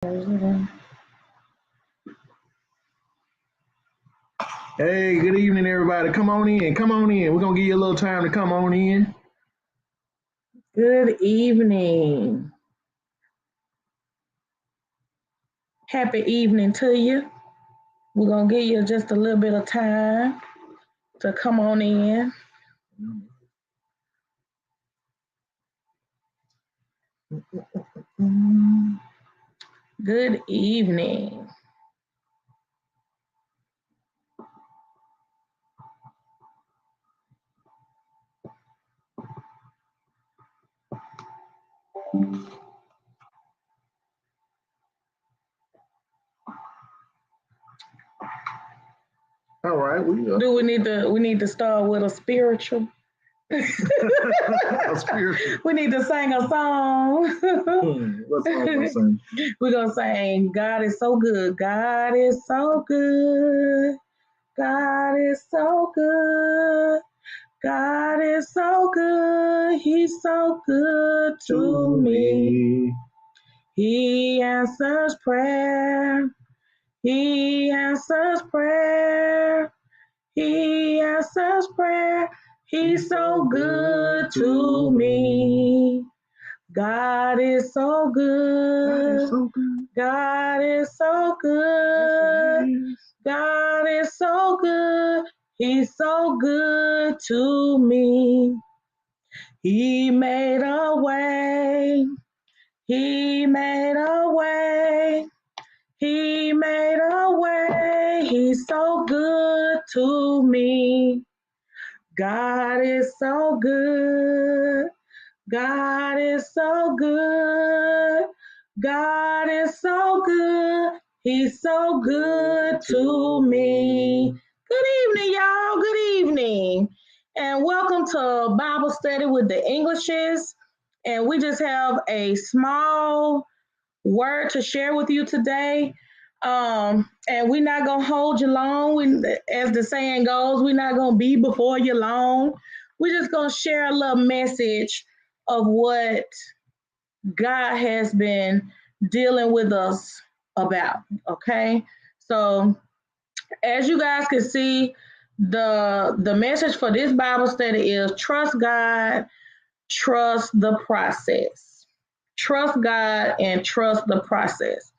Hey, good evening, everybody. Come on in. Come on in. We're going to give you a little time to come on in. Good evening. Happy evening to you. We're going to give you just a little bit of time to come on in. Good evening. All right. Do we need to start with a spiritual? A spiritual. We need to sing a song. What song we sing? We're going to sing, God is so good. God is so good. God is so good. God is so good. He's so good to me. He answers prayer. He answers prayer. He answers prayer. He's so good to me. God is so good. God is so good. God is so good. He's so good to me. He made a way. He made a way. He made a way. He's so good to me. God is so good. God is so good. God is so good. He's so good to me. Good evening, y'all. Good evening. And welcome to Bible study with the Englishes. And we just have a small word to share with you today. And we're not going to hold you long. As the saying goes, we're not going to be before you long. We're just going to share a little message of what God has been dealing with us about. Okay. So as you guys can see, the message for this Bible study is trust God, trust the process. Trust God and trust the process.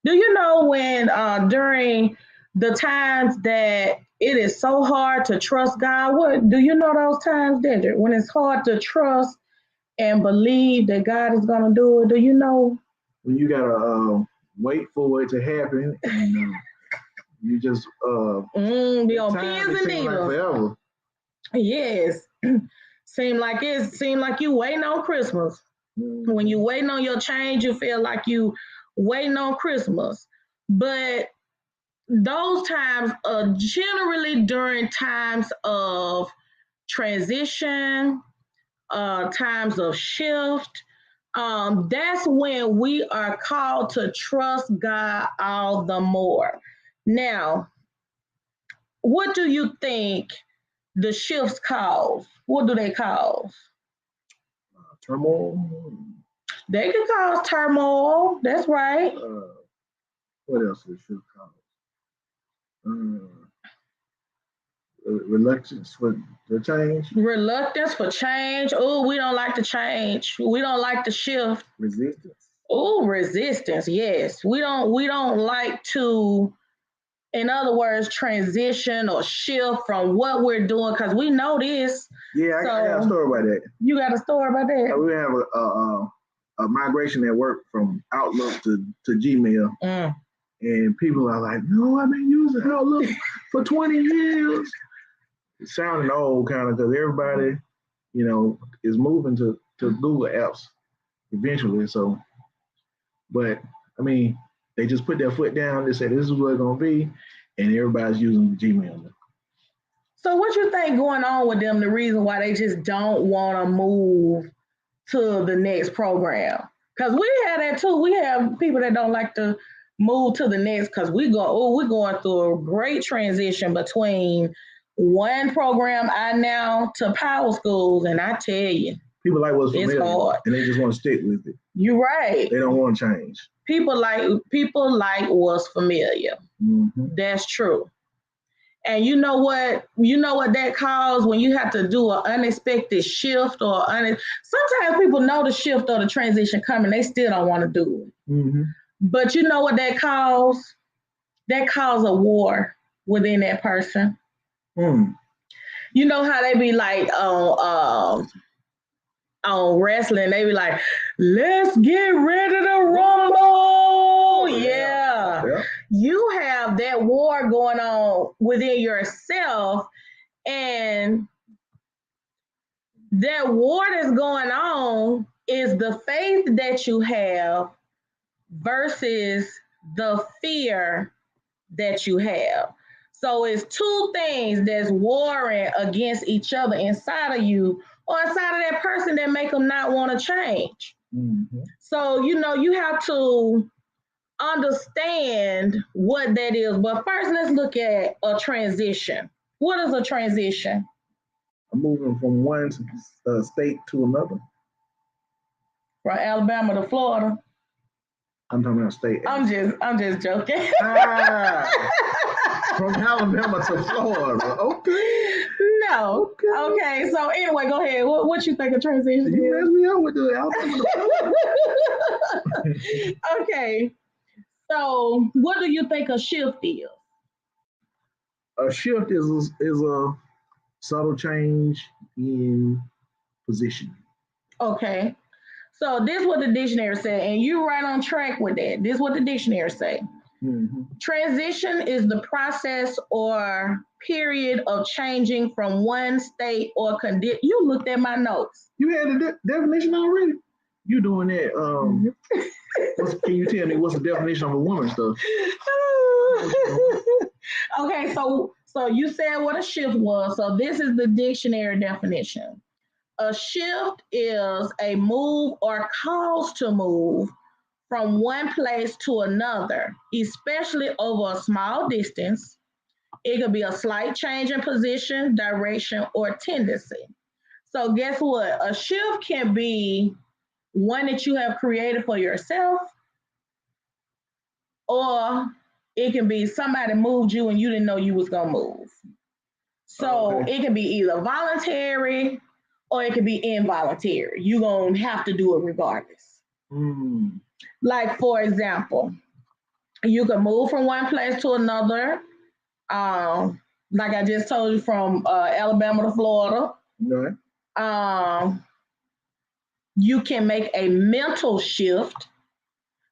Do you know when during the times that it is so hard to trust God? What do you know those times, Dedrick, when it's hard to trust and believe that God is going to do it? Do you know? When you got to wait for it to happen and you just be on pins and needles. Like forever. Yes. seem like you waiting on Christmas. Mm-hmm. When you waiting on your change, you feel like you waiting on Christmas. But those times are generally during times of transition, times of shift. That's when we are called to trust God all the more. Now, what do you think the shifts cause? What do they cause? Turmoil. They can cause turmoil. That's right. What else does shift cause? Reluctance for the change. Reluctance for change. Oh, we don't like to change. We don't like to shift. Resistance. Oh, resistance. Yes, we don't like to. In other words, transition or shift from what we're doing because we know this. Yeah, I got a story about that. You got a story about that? We have a migration at work from Outlook to Gmail. And people are like, no, I've been using Outlook for 20 years. It's sounding old kind of because everybody, is moving to Google apps eventually. So, but I mean, they just put their foot down. They said, this is what it's going to be. And everybody's using Gmail now. So what you think going on with them, the reason why they just don't want to move to the next program? Because we have that too. We have people that don't like to move to the next because we're going through a great transition between one program now to Power Schools. And I tell you, people like what's familiar, hard. and they just want to stick with it. You're right. They don't want to change. People like what's familiar. That's true. And you know what that calls when you have to do an unexpected shift or sometimes people know the shift or the transition coming, they still don't want to do it. But you know what that calls? That calls a war within that person. You know how they be like on wrestling, they be like, let's get ready to rumble. Yeah. You have that war going on within yourself, and that war that's going on is the faith that you have versus the fear that you have. So it's two things that's warring against each other inside of you or inside of that person that make them not want to change. So, you have to understand what that is. But first, let's look at a transition. What is a transition? Moving from one state to another. From Alabama to Florida. I'm talking about state. I'm just joking. From Alabama to Florida. Okay. No. Okay. So anyway, go ahead. What you think of transition? You messed me up with the Alabama to Florida. Okay. So what do you think a shift is? A shift is a subtle change in position. Okay. So this is what the dictionary said, and you're right on track with that. This is what the dictionary say. Transition is the process or period of changing from one state or condition. You looked at my notes. You had the definition already? You doing that? Can you tell me what's the definition of a woman stuff? Okay, so you said what a shift was. So this is the dictionary definition. A shift is a move or cause to move from one place to another, especially over a small distance. It could be a slight change in position, direction, or tendency. So guess what? A shift can be one that you have created for yourself, or it can be somebody moved you and you didn't know you was gonna move. So It can be either voluntary or it can be involuntary. You're gonna have to do it regardless. Like for example, you can move from one place to another. Like I just told you, from Alabama to Florida. You can make a mental shift.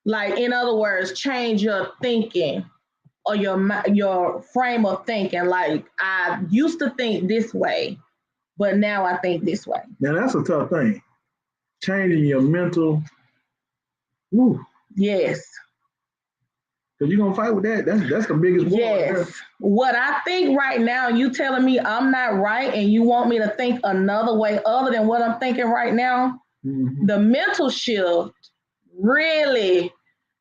Like, in other words, change your thinking or your frame of thinking. Like, I used to think this way, but now I think this way. Now that's a tough thing. Changing your mental. Woo. Yes. Because you're going to fight with that. That's the biggest war. Yes. What I think right now, you telling me I'm not right and you want me to think another way other than what I'm thinking right now, the mental shift really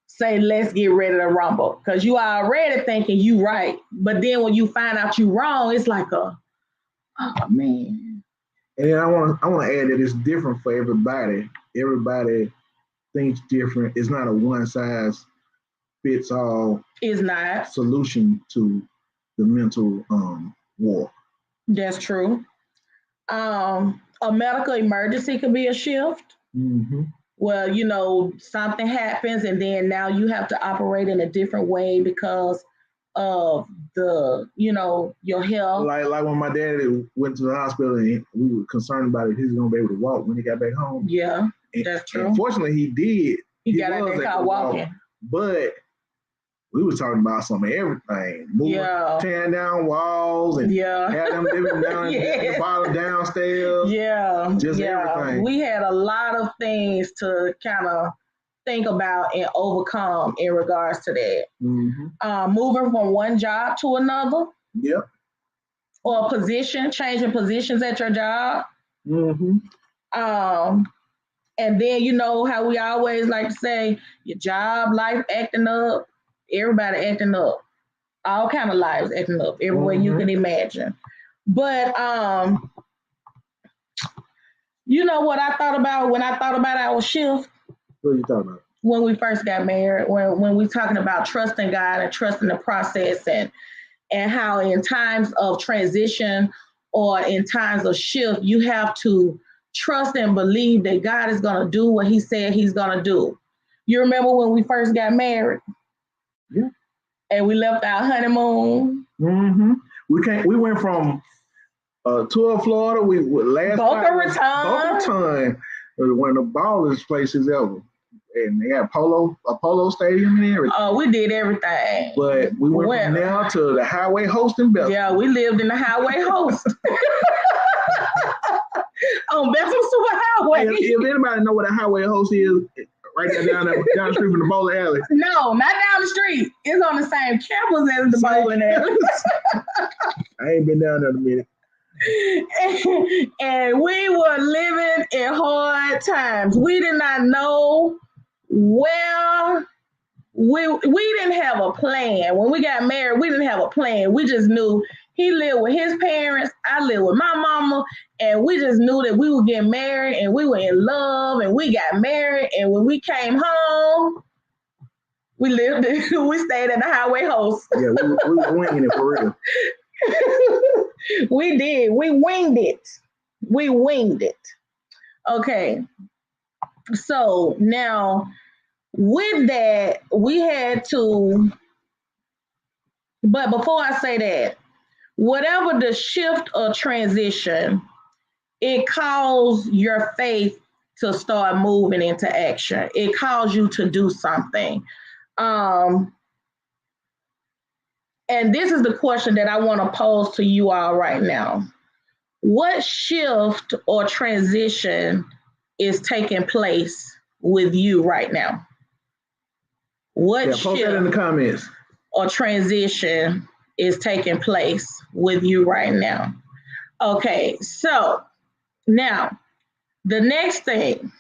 say, let's get ready to rumble. Because you are already thinking you right. But then when you find out you wrong, it's like oh man. And then I want to add that it's different for everybody. Everybody thinks different. It's not a one size fits all. It's not solution to the mental war. That's true. A medical emergency could be a shift. Well, something happens and then now you have to operate in a different way because of your health. Like when my dad went to the hospital and we were concerned about if he was going to be able to walk when he got back home. Yeah, that's true. Fortunately, he did. He got out there car walking. But we were talking about some of everything. Moving, tearing down walls and had them living down the bottom downstairs. Yeah. Just everything. We had a lot of things to kind of think about and overcome in regards to that. Moving from one job to another. Yep. Or changing positions at your job. And then you know how we always like to say, your job, life acting up. Everybody acting up, all kind of lives acting up, every way you can imagine. But you know what I thought about when I thought about our shift? What are you talking about? when we first got married, when we talking about trusting God and trusting the process, and how in times of transition or in times of shift, you have to trust and believe that God is going to do what he said he's going to do. You remember when we first got married? Yeah. And we left our honeymoon? Mm-hmm. We went from tour of Florida. We Boca Raton, one of the ballest places ever. And they had a polo stadium and everything. Oh, we did everything. But we went from there to the highway host in Bethel. Yeah, we lived in the highway host. On Bethel Superhighway. If anybody know what a highway host is, right there down the street from the bowling alley. No, not down the street. It's on the same campus as the bowling alley. I ain't been down there in a minute. And we were living in hard times. We did not know where we didn't have a plan. When we got married, we didn't have a plan. We just knew he lived with his parents, I lived with my mama, and we just knew that we would get married and we were in love and we got married. And when we came home, we stayed at the highway host. Yeah, we were winging it for real. We did. We winged it. Okay. So now with that, we had to, but before I say that, whatever the shift or transition, it calls your faith to start moving into action. It calls you to do something. And this is the question that I want to pose to you all right now. What shift or transition is taking place with you right now? What post that in the comments. Or transition is taking place with you right now? Okay, so now the next thing,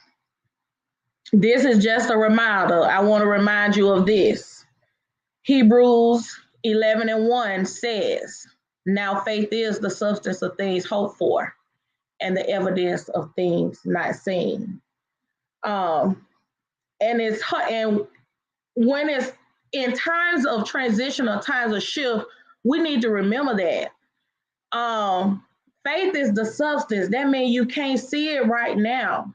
this is just a reminder. I want to remind you of this. Hebrews 11:1 says, now faith is the substance of things hoped for and the evidence of things not seen. And when it's in times of transition or times of shift, we need to remember that. Faith is the substance. That means you can't see it right now,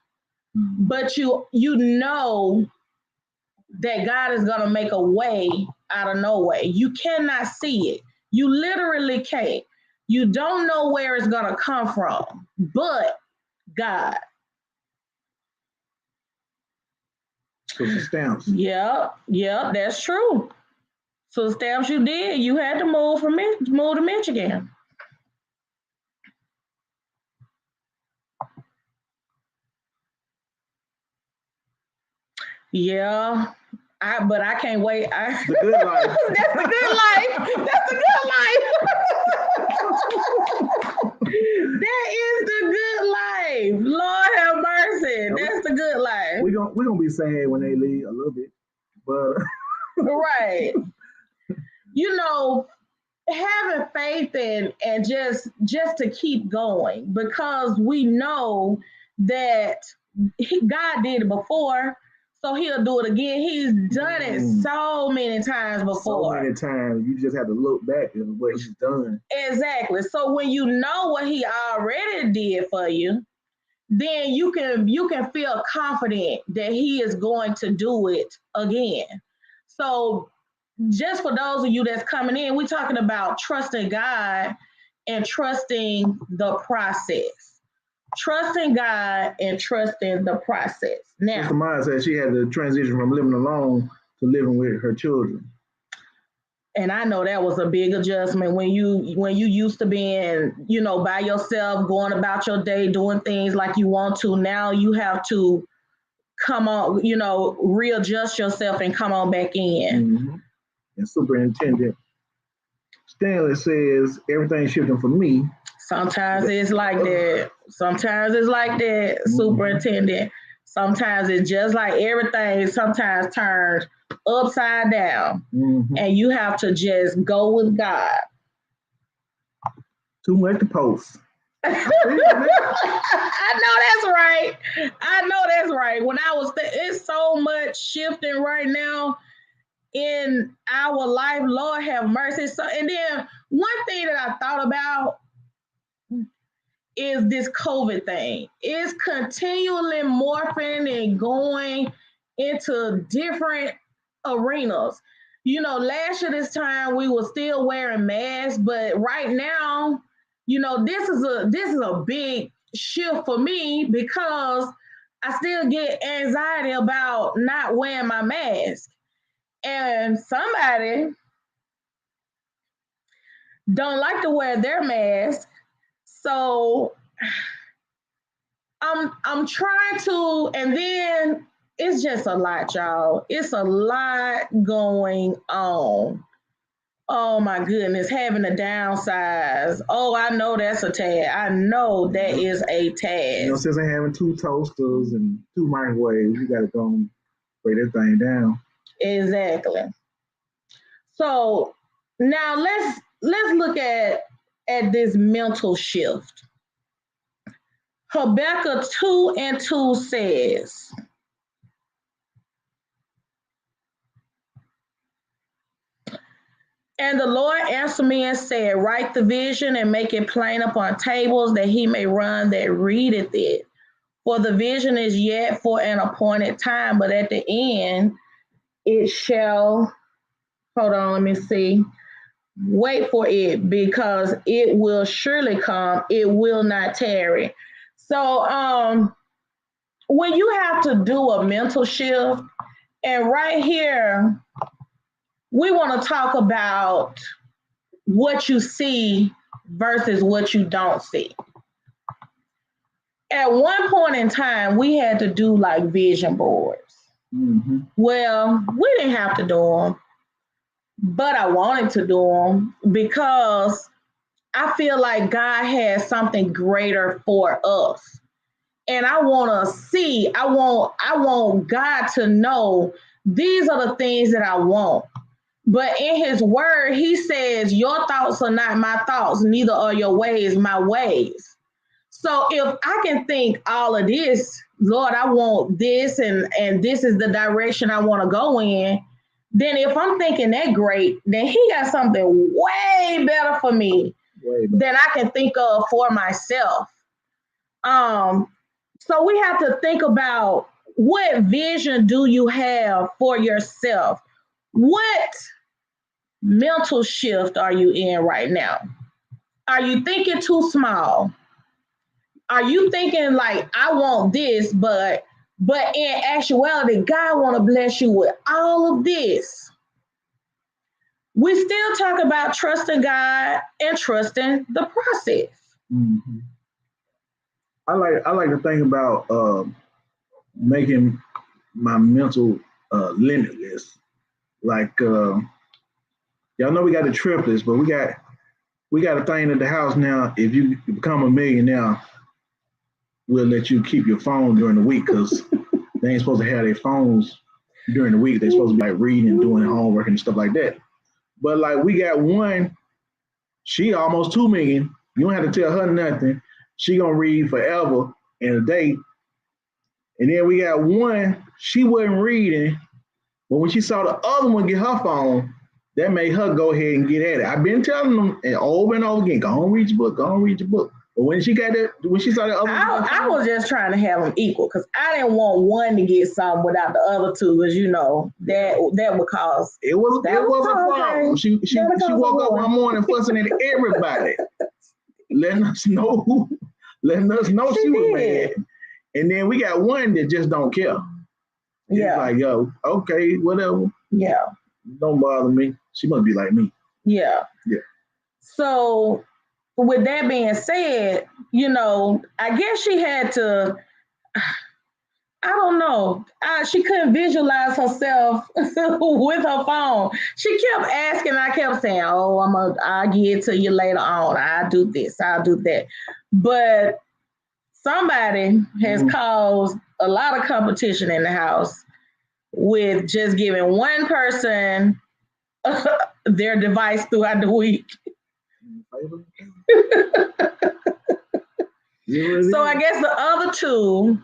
but you know that God is going to make a way out of no way. You cannot see it. You literally can't. You don't know where it's going to come from, but God. So the stamps. Yeah, that's true. So the stamps you did, you had to move to Michigan. Yeah, but I can't wait. The good life. That's the good life. That's the good life. That is the good life. Lord have mercy. That's the good life. We're gonna be sad when they leave a little bit, but right. You know, having faith and just to keep going, because we know that God did it before. So he'll do it again. He's done it so many times before. So many times. You just have to look back at what he's done. Exactly. So when you know what he already did for you, then you can feel confident that he is going to do it again. So just for those of you that's coming in, we're talking about trusting God and trusting the process. Trusting God and trusting the process. Now, Sister Maya said she had to transition from living alone to living with her children. And I know that was a big adjustment when you used to being, by yourself, going about your day, doing things like you want to. Now you have to come on, readjust yourself and come on back in. Mm-hmm. And Superintendent Stanley says everything's shifting for me. Sometimes it's like that. Mm-hmm. Superintendent. Sometimes it's just like everything sometimes turns upside down. Mm-hmm. And you have to just go with God. Too much to post. I know that's right. I know that's right. When I was, it's so much shifting right now in our life. Lord have mercy. So, and then one thing that I thought about is this COVID thing. It's continually morphing and going into different arenas. You know, last year this time we were still wearing masks, but right now, you know, this is a big shift for me because I still get anxiety about not wearing my mask. And somebody don't like to wear their mask. So I'm trying to, and then it's just a lot, y'all. It's a lot going on. Oh my goodness, having to downsize. Oh, I know that's a task. I know that is a task. You know, since I'm having 2 toasters and 2 microwaves, you gotta go and break that thing down. Exactly. So now let's look at this mental shift. Habakkuk 2:2 says, and the Lord answered me and said, write the vision and make it plain upon tables that he may run that readeth it. For the vision is yet for an appointed time, but at the end it shall, hold on, let me see. Wait for it because it will surely come. It will not tarry. So when you have to do a mental shift, and right here, we want to talk about what you see versus what you don't see. At one point in time, we had to do like vision boards. Mm-hmm. Well, we didn't have to do them, but I wanted to do them because I feel like God has something greater for us. And I want to see, I want God to know these are the things that I want. But in his word, he says, your thoughts are not my thoughts, neither are your ways my ways. So if I can think all of this, Lord, I want this, and this is the direction I want to go in, then if I'm thinking that great, then he got something way better for me than I can think of for myself. So we have to think about, what vision do you have for yourself? What mental shift are you in right now? Are you thinking too small? Are you thinking like, I want this, but in actuality, God want to bless you with all of this? We still talk about trusting God and trusting the process. Mm-hmm. I like to think about making my mental limitless. Like y'all know we got the triplets, but we got a thing at the house now. If you become a millionaire, we'll let you keep your phone during the week because they ain't supposed to have their phones during the week. They're supposed to be like reading and doing homework and stuff like that. But like we got one, she almost 2 million. You don't have to tell her nothing. She gonna read forever in a day. And then we got one, she wasn't reading, but when she saw the other one get her phone, that made her go ahead and get at it. I've been telling them over and over again, go on, read your book, go on, read your book. But when she saw the other one, I was just trying to have them equal because I didn't want one to get some without the other two, because you know that would cause it was a problem. She woke up one morning fussing at everybody, letting us know she was mad. And then we got one that just don't care. Yeah. It's like, yo, okay, whatever. Yeah. Don't bother me. She must be like me. Yeah. Yeah. So with that being said, you know, I guess she had to, I don't know. She couldn't visualize herself with her phone. She kept asking. I kept saying, "Oh, I'll get to you later on. I'll do this. I'll do that." But somebody has caused a lot of competition in the house with just giving one person their device throughout the week. So I guess the other two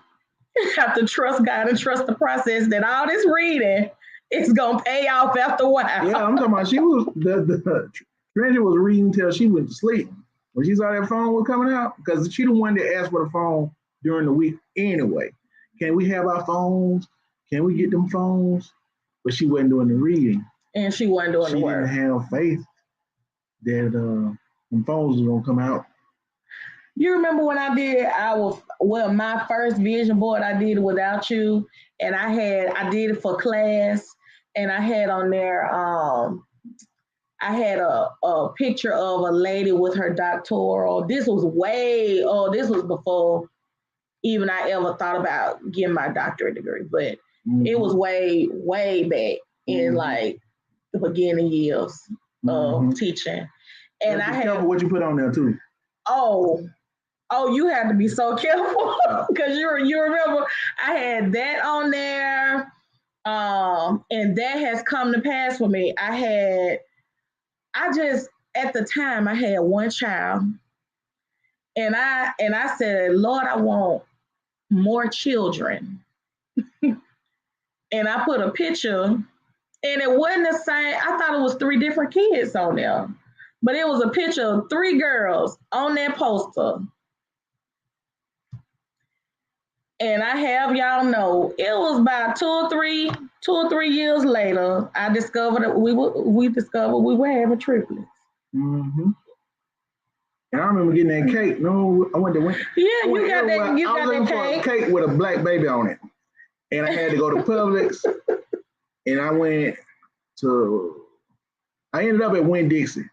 have to trust God and trust the process that all this reading is gonna pay off after a while. Yeah, I'm talking about she was Treasure was reading till she went to sleep. When she saw that phone was coming out, because she the one that asked for the phone during the week anyway. Can we have our phones? Can we get them phones? But she wasn't doing the reading. And she wasn't doing the work. She didn't have faith that them phones were gonna come out. You remember when I did my first vision board I did it without you, and I did it for class, and I had on there I had a picture of a lady with her doctoral. This was before even I ever thought about getting my doctorate degree, but it was way, way back in like the beginning years of teaching. And I had careful what you put on there too. Oh, you had to be so careful because you remember I had that on there, and that has come to pass for me. At the time I had one child, and I said, Lord, I want more children, and I put a picture, and it wasn't the same. I thought it was 3 different kids on there, but it was a picture of 3 girls on that poster. And I have y'all know, it was about 2 or 3 years later, I discovered that we were having triplets. Mm-hmm. And I remember getting that cake. No, I went to you got that cake. For a cake with a black baby on it, and I had to go to Publix, and I ended up at Winn-Dixie,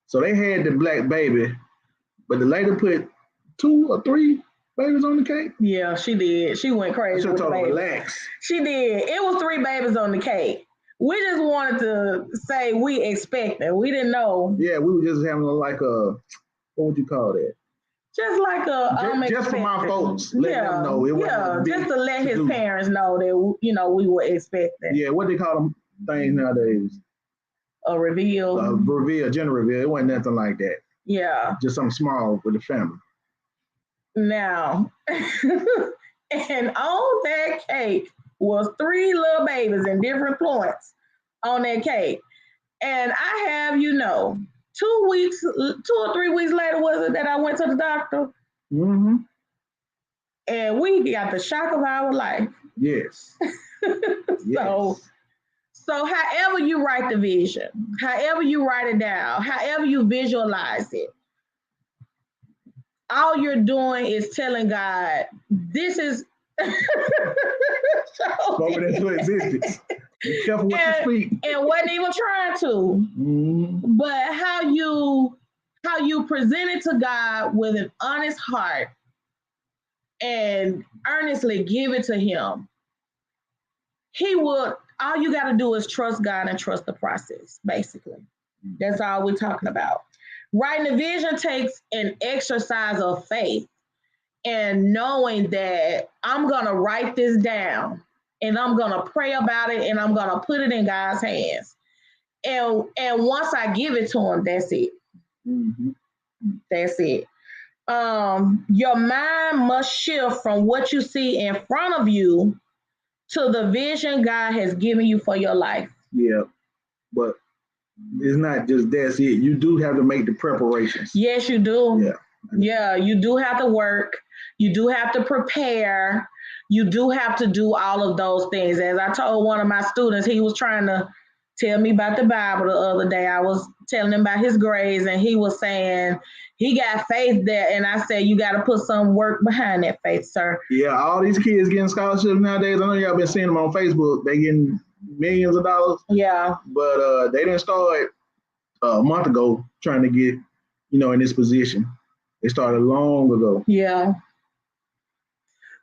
so they had the black baby, but the lady put 2 or 3 babies on the cake? Yeah, she did. She went crazy. I should have told her relax. She did. It was 3 babies on the cake. We just wanted to say we expected. We didn't know. Yeah, we were just having like a, what would you call that? Just like just for my folks. Let them know. It wasn't just to let his parents know that, we were expecting. Yeah, what they call them things nowadays? A reveal. Gender reveal. It wasn't nothing like that. Yeah. Just something small with the family. Now, and on that cake was 3 little babies in different points on that cake. And I have, 2 or 3 weeks later, was it that I went to the doctor? Mm-hmm. And we got the shock of our life. Yes. So however you write the vision, however you write it down, however you visualize it, all you're doing is telling God, this is spoken into existence. Be careful what you speak. And wasn't even trying to. Mm-hmm. But how you present it to God with an honest heart and earnestly give it to him, all you got to do is trust God and trust the process, basically. That's all we're talking about. Writing a vision takes an exercise of faith and knowing that I'm going to write this down and I'm going to pray about it and I'm going to put it in God's hands. And once I give it to him, that's it. Mm-hmm. That's it. Your mind must shift from what you see in front of you to the vision God has given you for your life. Yeah, but it's not just that's it. You do have to make the preparations. Yes, you do. Yeah. Yeah, you do have to work. You do have to prepare. You do have to do all of those things. As I told one of my students, he was trying to tell me about the Bible the other day. I was telling him about his grades, and he was saying he got faith there. And I said, you got to put some work behind that faith, sir. Yeah, all these kids getting scholarships nowadays. I know y'all been seeing them on Facebook. They getting millions of dollars. Yeah. But they didn't start a month ago trying to get, in this position. They started long ago. Yeah.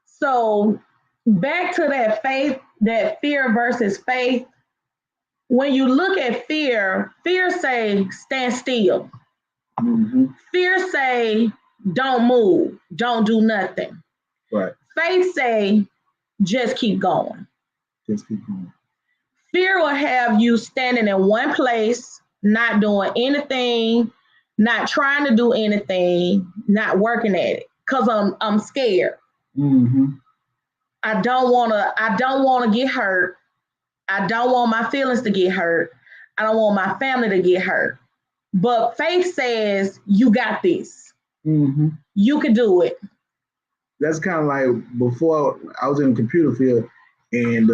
So back to that faith, that fear versus faith. When you look at fear say, stand still. Mm-hmm. Fear say, don't move, don't do nothing. Right. Faith say, just keep going. Just keep going. Fear will have you standing in one place, not doing anything, not trying to do anything, not working at it. because I'm scared. Mm-hmm. I don't wanna get hurt. I don't want my feelings to get hurt. I don't want my family to get hurt. But faith says you got this. Mm-hmm. You can do it. That's kind of like before I was in the computer field, and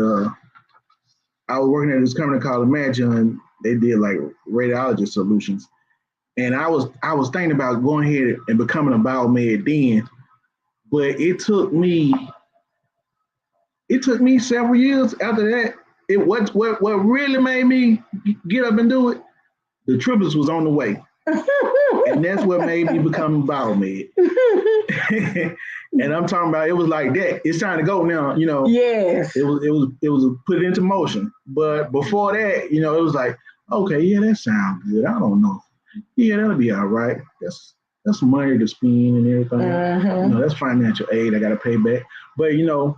I was working at this company called Imagine. They did like radiology solutions, and I was thinking about going ahead and becoming a biomed then, but it took me several years after that. What really made me get up and do it? The triplets was on the way, and that's what made me become a biomed. And I'm talking about it was like that. It's time to go now, you know. Yes. It was put into motion. But before that, you know, it was like, okay, yeah, that sounds good. I don't know. Yeah, that'll be all right. That's money to spend and everything. You know, that's financial aid I gotta pay back. But you know,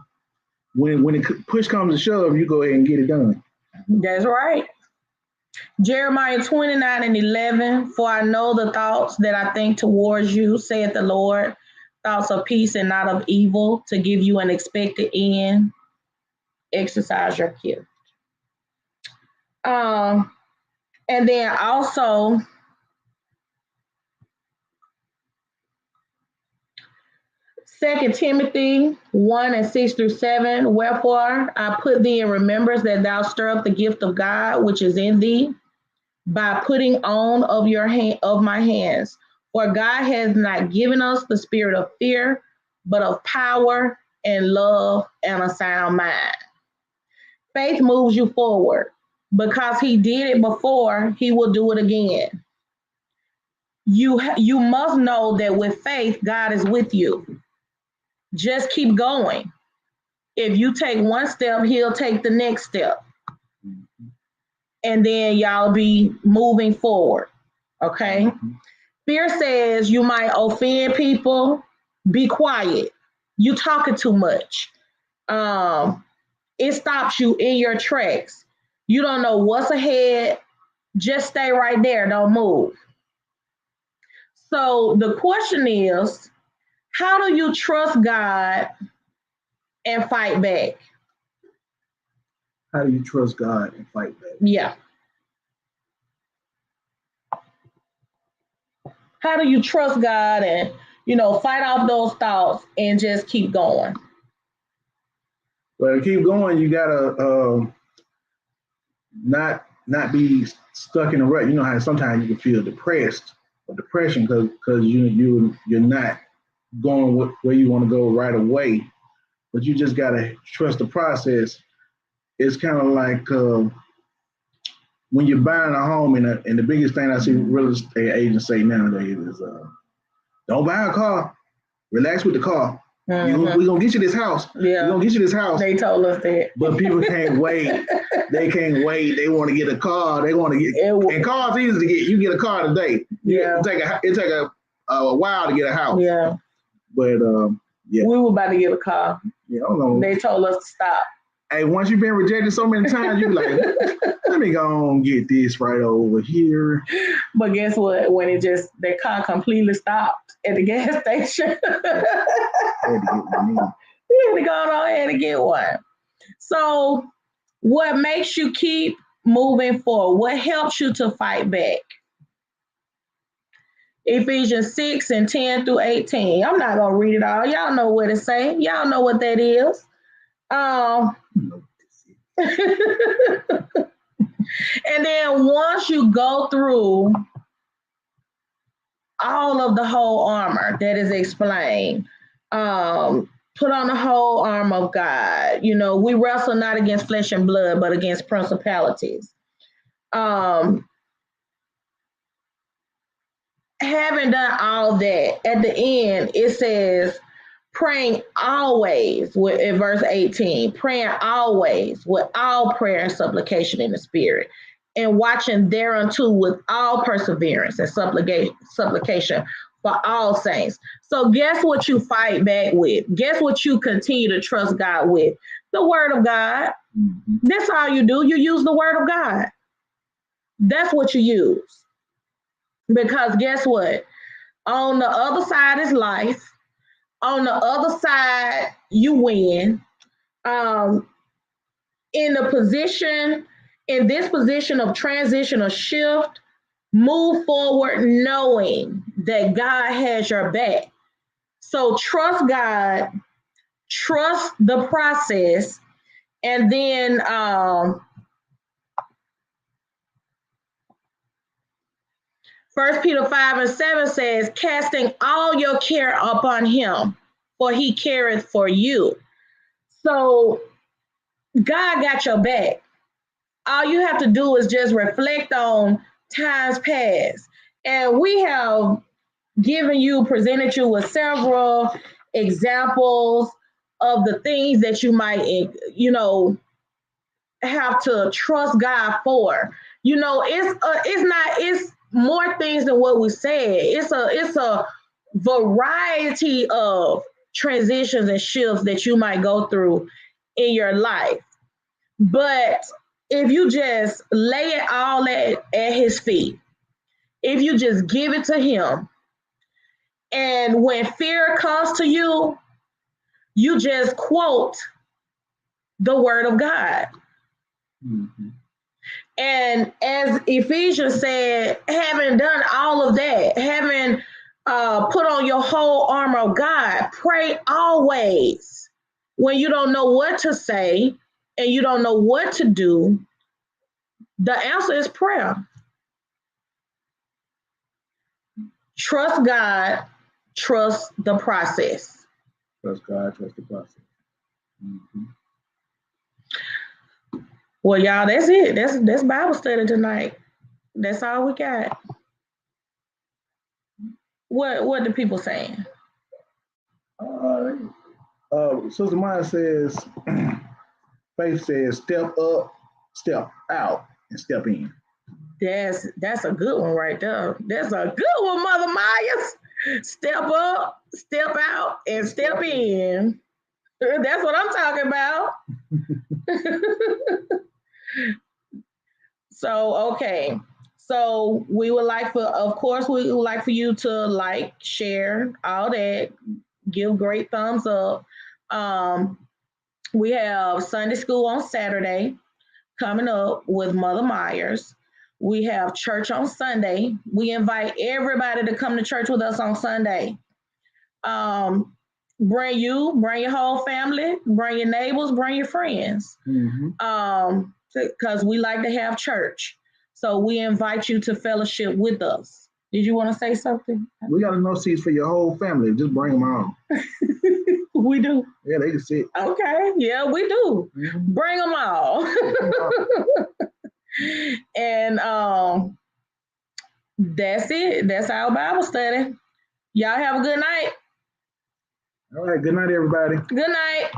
when it push comes to shove, you go ahead and get it done. That's right. Jeremiah 29:11, for I know the thoughts that I think towards you, saith the Lord, thoughts of peace and not of evil, to give you an expected end. Exercise your gift. And then also, 2 Timothy 1:6-7, wherefore I put thee in remembrance that thou stir up the gift of God which is in thee by putting on of my hands. For God has not given us the spirit of fear, but of power and love and a sound mind. Faith moves you forward. Because he did it before, he will do it again. You must know that with faith, God is with you. Just keep going. If you take one step, he'll take the next step. And then y'all be moving forward. Okay? Fear says you might offend people. Be quiet. You talking too much. It stops you in your tracks. You don't know what's ahead. Just stay right there. Don't move. So the question is, how do you trust God and fight back? How do you trust God and fight back? Yeah. How do you trust God and, fight off those thoughts and just keep going? Well, to keep going, you gotta not be stuck in a rut. You know how sometimes you can feel depressed or depression because you're not going where you want to go right away, but you just gotta trust the process. It's kind of like when you're buying a home, and the biggest thing I see real estate agents say nowadays is, don't buy a car, relax with the car. We're gonna get you this house. Yeah. We're gonna get you this house. They told us that. But people can't wait. They can't wait. They want to get a car. They want to get and cars easy to get. You get a car today. Yeah. It take a while to get a house. Yeah. But yeah. We were about to get a car. Yeah, I don't know. They told us to stop. Hey, once you've been rejected so many times, you be like, let me go and get this right over here. But guess what? When that car completely stopped at the gas station, I had to get one. we had to go on ahead and get one. So what makes you keep moving forward? What helps you to fight back? Ephesians 6:10-18. I'm not going to read it all. Y'all know what it says. Y'all know what that is. And then once you go through all of the whole armor that is explained, put on the whole armor of God. We wrestle not against flesh and blood, but against principalities. Having done all that, at the end, it says, praying always, in verse 18, praying always with all prayer and supplication in the spirit, and watching thereunto with all perseverance and supplication for all saints. So guess what you fight back with? Guess what you continue to trust God with? The word of God. Mm-hmm. That's all you do. You use the word of God. That's what you use. Because guess what? On the other side is life. On the other side, you win. In this position of transition or shift, move forward knowing that God has your back. So trust God, trust the process, and then 1 Peter 5:7 says, casting all your care upon him, for he careth for you. So God got your back. All you have to do is just reflect on times past. And we have presented you with several examples of the things that you might, have to trust God for. It's more things than what we said. It's a variety of transitions and shifts that you might go through in your life. But if you just lay it all at his feet, if you just give it to him, and when fear comes to you, you just quote the word of God. Mm-hmm. And as Ephesians said, having done all of that, having put on your whole armor of God, pray always. When you don't know what to say and you don't know what to do, the answer is prayer. Trust God, trust the process. Trust God, trust the process. Mm-hmm. Well, y'all, that's it. That's Bible study tonight. That's all we got. What the people saying? Sister Maya says, Faith says, step up, step out, and step in. That's a good one right there. That's a good one, Mother Myers. Step up, step out, and step in. That's what I'm talking about. So, okay. So we would like for you to like, share, all that, give great thumbs up. We have Sunday school on Saturday coming up with Mother Myers. We have church on Sunday. We invite everybody to come to church with us on Sunday. Bring your whole family, bring your neighbors, bring your friends. Mm-hmm. Because we like to have church. So we invite you to fellowship with us. Did you want to say something? We got enough seats for your whole family. Just bring them on. We do. Yeah, they can sit. Okay. Yeah, we do. Mm-hmm. Bring them all. And that's it. That's our Bible study. Y'all have a good night. All right. Good night, everybody. Good night.